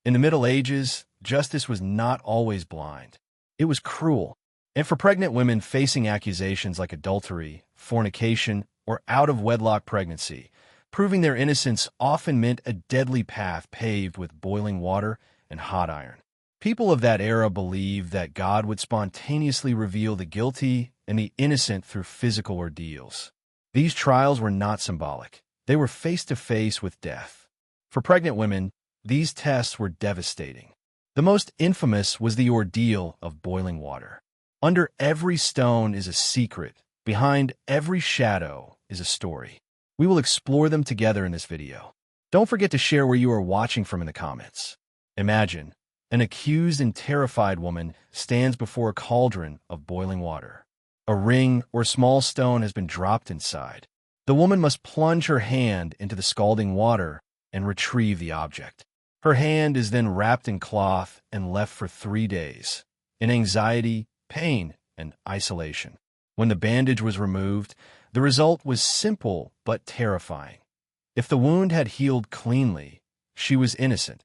In the Middle Ages, justice was not always blind. It was cruel. And for pregnant women facing accusations like adultery, fornication, or out-of-wedlock pregnancy, proving their innocence often meant a deadly path paved with boiling water and hot iron. People of that era believed that God would spontaneously reveal the guilty and the innocent through physical ordeals. These trials were not symbolic. They were face-to-face with death. For pregnant women, these tests were devastating. The most infamous was the ordeal of boiling water. Under every stone is a secret. Behind every shadow is a story. We will explore them together in this video. Don't forget to share where you are watching from in the comments. Imagine, an accused and terrified woman stands before a cauldron of boiling water. A ring or small stone has been dropped inside. The woman must plunge her hand into the scalding water and retrieve the object. Her hand is then wrapped in cloth and left for 3 days, in anxiety, pain, and isolation. When the bandage was removed, the result was simple but terrifying. If the wound had healed cleanly, she was innocent.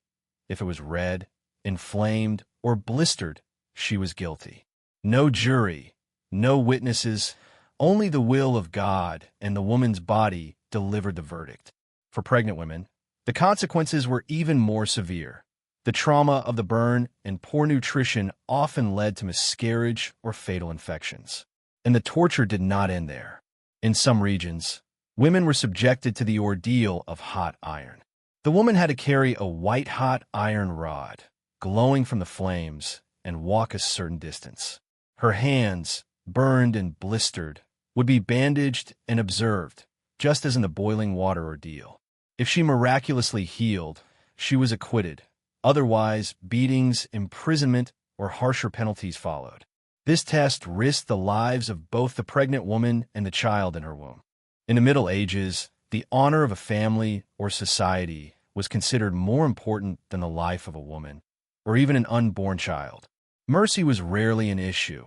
If it was red, inflamed, or blistered, she was guilty. No jury, no witnesses, only the will of God and the woman's body delivered the verdict. For pregnant women, the consequences were even more severe. The trauma of the burn and poor nutrition often led to miscarriage or fatal infections. And the torture did not end there. In some regions, women were subjected to the ordeal of hot iron. The woman had to carry a white-hot iron rod, glowing from the flames, and walk a certain distance. Her hands, burned and blistered, would be bandaged and observed, just as in the boiling water ordeal. If she miraculously healed, she was acquitted. Otherwise, beatings, imprisonment, or harsher penalties followed. This test risked the lives of both the pregnant woman and the child in her womb. In the Middle Ages, the honor of a family or society was considered more important than the life of a woman, or even an unborn child. Mercy was rarely an issue.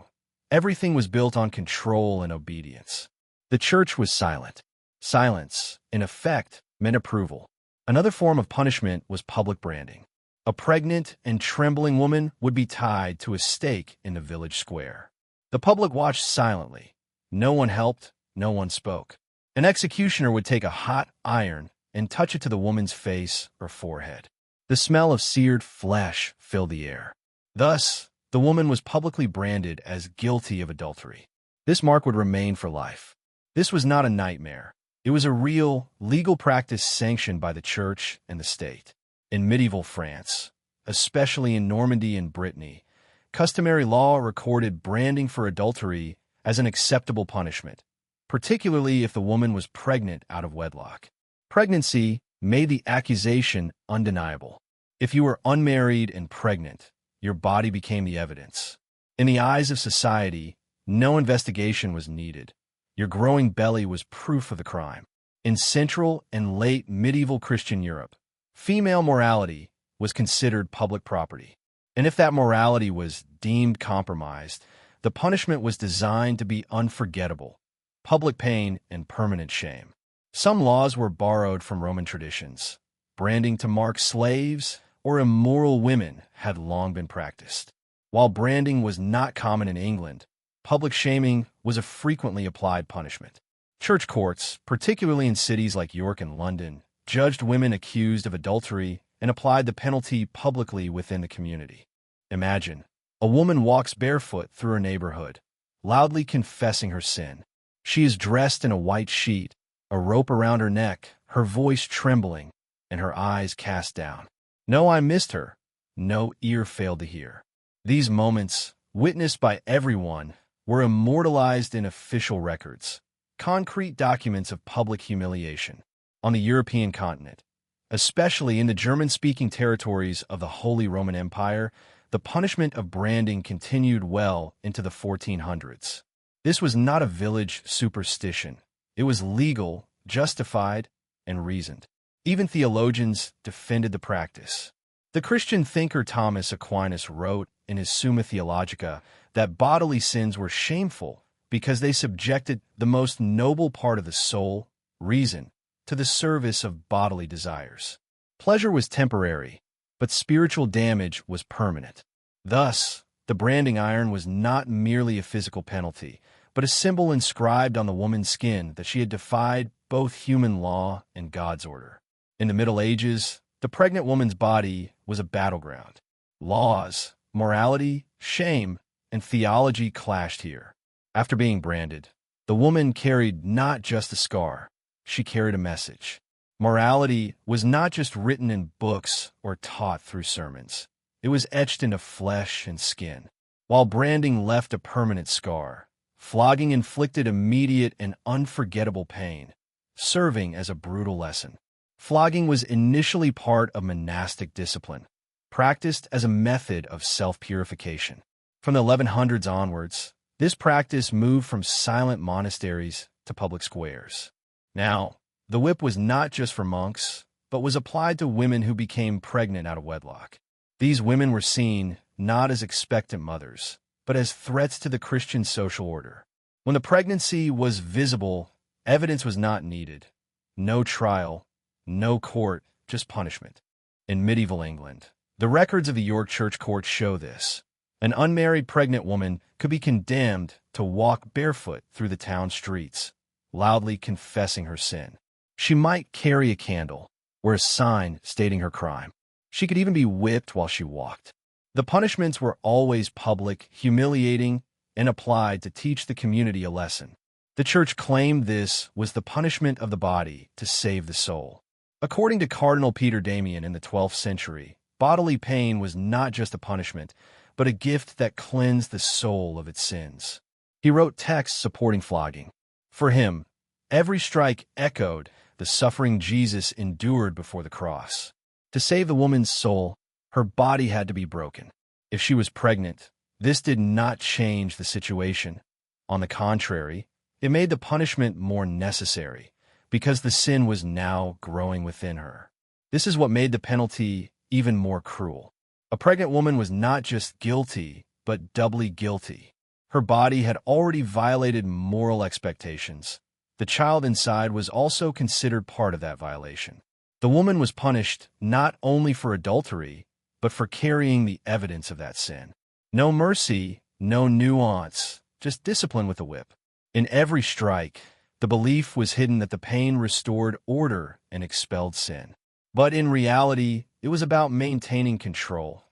Everything was built on control and obedience. The church was silent. Silence, in effect, meant approval. Another form of punishment was public branding. A pregnant and trembling woman would be tied to a stake in the village square. The public watched silently. No one helped, no one spoke. An executioner would take a hot iron and touch it to the woman's face or forehead. The smell of seared flesh filled the air. Thus, the woman was publicly branded as guilty of adultery. This mark would remain for life. This was not a nightmare. It was a real, legal practice sanctioned by the church and the state. In medieval France, especially in Normandy and Brittany, customary law recorded branding for adultery as an acceptable punishment, particularly if the woman was pregnant out of wedlock. Pregnancy made the accusation undeniable. If you were unmarried and pregnant, your body became the evidence. In the eyes of society, no investigation was needed. Your growing belly was proof of the crime. In Central and late medieval Christian Europe, female morality was considered public property. And if that morality was deemed compromised, the punishment was designed to be unforgettable, public pain and permanent shame. Some laws were borrowed from Roman traditions. Branding to mark slaves or immoral women had long been practiced. While branding was not common in England, public shaming was a frequently applied punishment. Church courts, particularly in cities like York and London, judged women accused of adultery and applied the penalty publicly within the community. Imagine, a woman walks barefoot through her neighborhood, loudly confessing her sin. She is dressed in a white sheet, a rope around her neck, her voice trembling, and her eyes cast down. No eye missed her, no ear failed to hear. These moments, witnessed by everyone, were immortalized in official records, concrete documents of public humiliation. On the European continent, especially in the German-speaking territories of the Holy Roman Empire, the punishment of branding continued well into the 1400s. This was not a village superstition. It was legal, justified, and reasoned. Even theologians defended the practice. The Christian thinker Thomas Aquinas wrote in his Summa Theologica that bodily sins were shameful because they subjected the most noble part of the soul, reason, to the service of bodily desires. Pleasure was temporary, but spiritual damage was permanent. Thus, the branding iron was not merely a physical penalty, but a symbol inscribed on the woman's skin that she had defied both human law and God's order. In the Middle Ages, the pregnant woman's body was a battleground. Laws, morality, shame, and theology clashed here. After being branded, the woman carried not just a scar, she carried a message. Morality was not just written in books or taught through sermons. It was etched into flesh and skin. While branding left a permanent scar, flogging inflicted immediate and unforgettable pain, serving as a brutal lesson. Flogging was initially part of monastic discipline, practiced as a method of self-purification. From the 1100s onwards, this practice moved from silent monasteries to public squares. Now, the whip was not just for monks, but was applied to women who became pregnant out of wedlock. These women were seen not as expectant mothers, but as threats to the Christian social order. When the pregnancy was visible, evidence was not needed. No trial, no court, just punishment. In medieval England, the records of the York Church courts show this. An unmarried pregnant woman could be condemned to walk barefoot through the town streets, loudly confessing her sin. She might carry a candle or a sign stating her crime. She could even be whipped while she walked. The punishments were always public, humiliating, and applied to teach the community a lesson. The church claimed this was the punishment of the body to save the soul. According to Cardinal Peter Damian in the 12th century, bodily pain was not just a punishment, but a gift that cleansed the soul of its sins. He wrote texts supporting flogging. For him, every strike echoed the suffering Jesus endured before the cross. To save the woman's soul, her body had to be broken. If she was pregnant, this did not change the situation. On the contrary, it made the punishment more necessary, because the sin was now growing within her. This is what made the penalty even more cruel. A pregnant woman was not just guilty, but doubly guilty. Her body had already violated moral expectations. The child inside was also considered part of that violation. The woman was punished not only for adultery, but for carrying the evidence of that sin. No mercy, no nuance, just discipline with a whip. In every strike, the belief was hidden that the pain restored order and expelled sin. But in reality, it was about maintaining control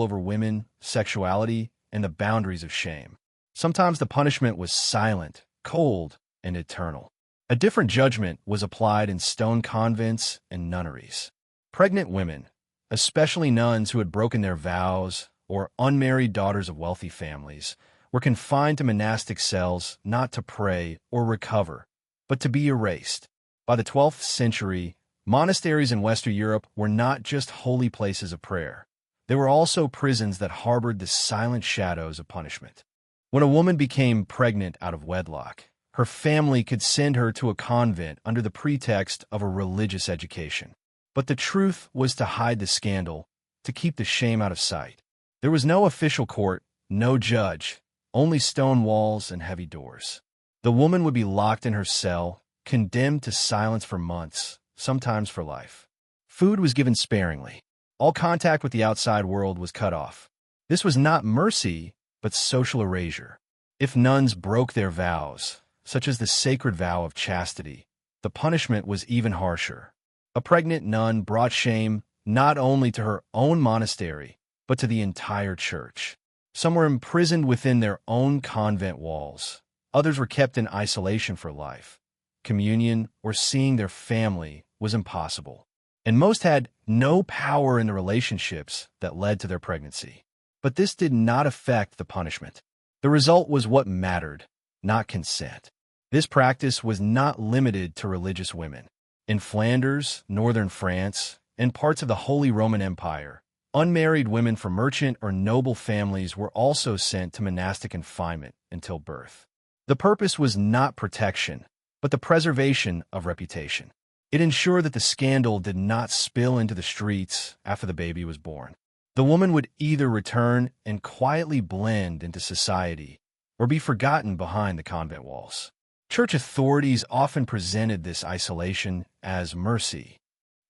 over women, sexuality, and the boundaries of shame. Sometimes the punishment was silent, cold, and eternal. A different judgment was applied in stone convents and nunneries. Pregnant women, especially nuns who had broken their vows or unmarried daughters of wealthy families, were confined to monastic cells not to pray or recover, but to be erased. By the 12th century, monasteries in Western Europe were not just holy places of prayer. They were also prisons that harbored the silent shadows of punishment. When a woman became pregnant out of wedlock, her family could send her to a convent under the pretext of a religious education. But the truth was to hide the scandal, to keep the shame out of sight. There was no official court, no judge, only stone walls and heavy doors. The woman would be locked in her cell, condemned to silence for months, sometimes for life. Food was given sparingly. All contact with the outside world was cut off. This was not mercy, but social erasure. If nuns broke their vows, such as the sacred vow of chastity, the punishment was even harsher. A pregnant nun brought shame not only to her own monastery, but to the entire church. Some were imprisoned within their own convent walls. Others were kept in isolation for life. Communion or seeing their family was impossible. And most had no power in the relationships that led to their pregnancy. But this did not affect the punishment. The result was what mattered, not consent. This practice was not limited to religious women. In Flanders, northern France, and parts of the Holy Roman Empire, unmarried women from merchant or noble families were also sent to monastic confinement until birth. The purpose was not protection, but the preservation of reputation. It ensured that the scandal did not spill into the streets after the baby was born. The woman would either return and quietly blend into society or be forgotten behind the convent walls. Church authorities often presented this isolation as mercy.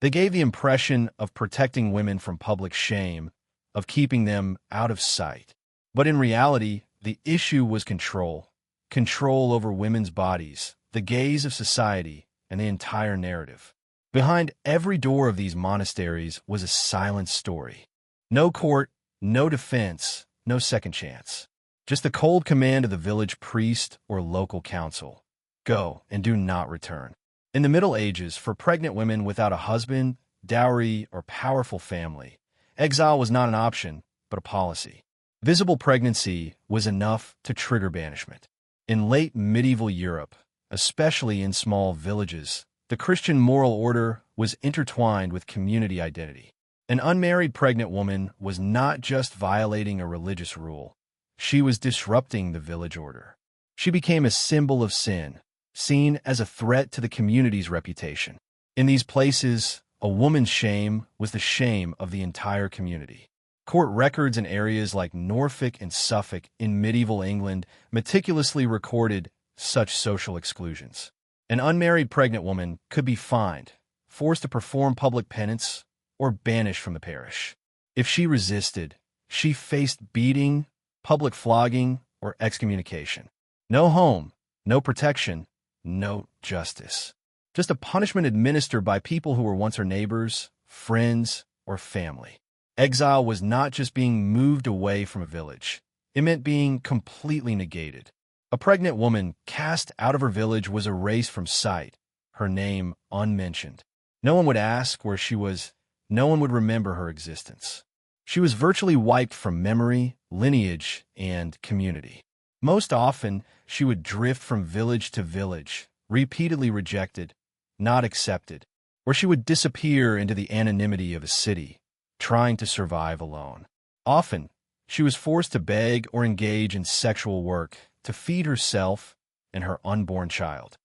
They gave the impression of protecting women from public shame, of keeping them out of sight. But in reality, the issue was control. Control over women's bodies, the gaze of society, and the entire narrative. Behind every door of these monasteries was a silent story. No court, no defense, no second chance. Just the cold command of the village priest or local council. Go and do not return. In the Middle Ages, for pregnant women without a husband, dowry, or powerful family, exile was not an option, but a policy. Visible pregnancy was enough to trigger banishment. In late medieval Europe, especially in small villages, the Christian moral order was intertwined with community identity. An unmarried pregnant woman was not just violating a religious rule. She was disrupting the village order. She became a symbol of sin, seen as a threat to the community's reputation. In these places, a woman's shame was the shame of the entire community. Court records in areas like Norfolk and Suffolk in medieval England meticulously recorded such social exclusions. An unmarried pregnant woman could be fined, forced to perform public penance, or banished from the parish. If she resisted, she faced beating, public flogging, or excommunication. No home, no protection, no justice. Just a punishment administered by people who were once her neighbors, friends, or family. Exile was not just being moved away from a village. It meant being completely negated. A pregnant woman cast out of her village was erased from sight, her name unmentioned. No one would ask where she was. No one would remember her existence. She was virtually wiped from memory, lineage, and community. Most often, she would drift from village to village, repeatedly rejected, not accepted, or she would disappear into the anonymity of a city, trying to survive alone. Often, she was forced to beg or engage in sexual work to feed herself and her unborn child.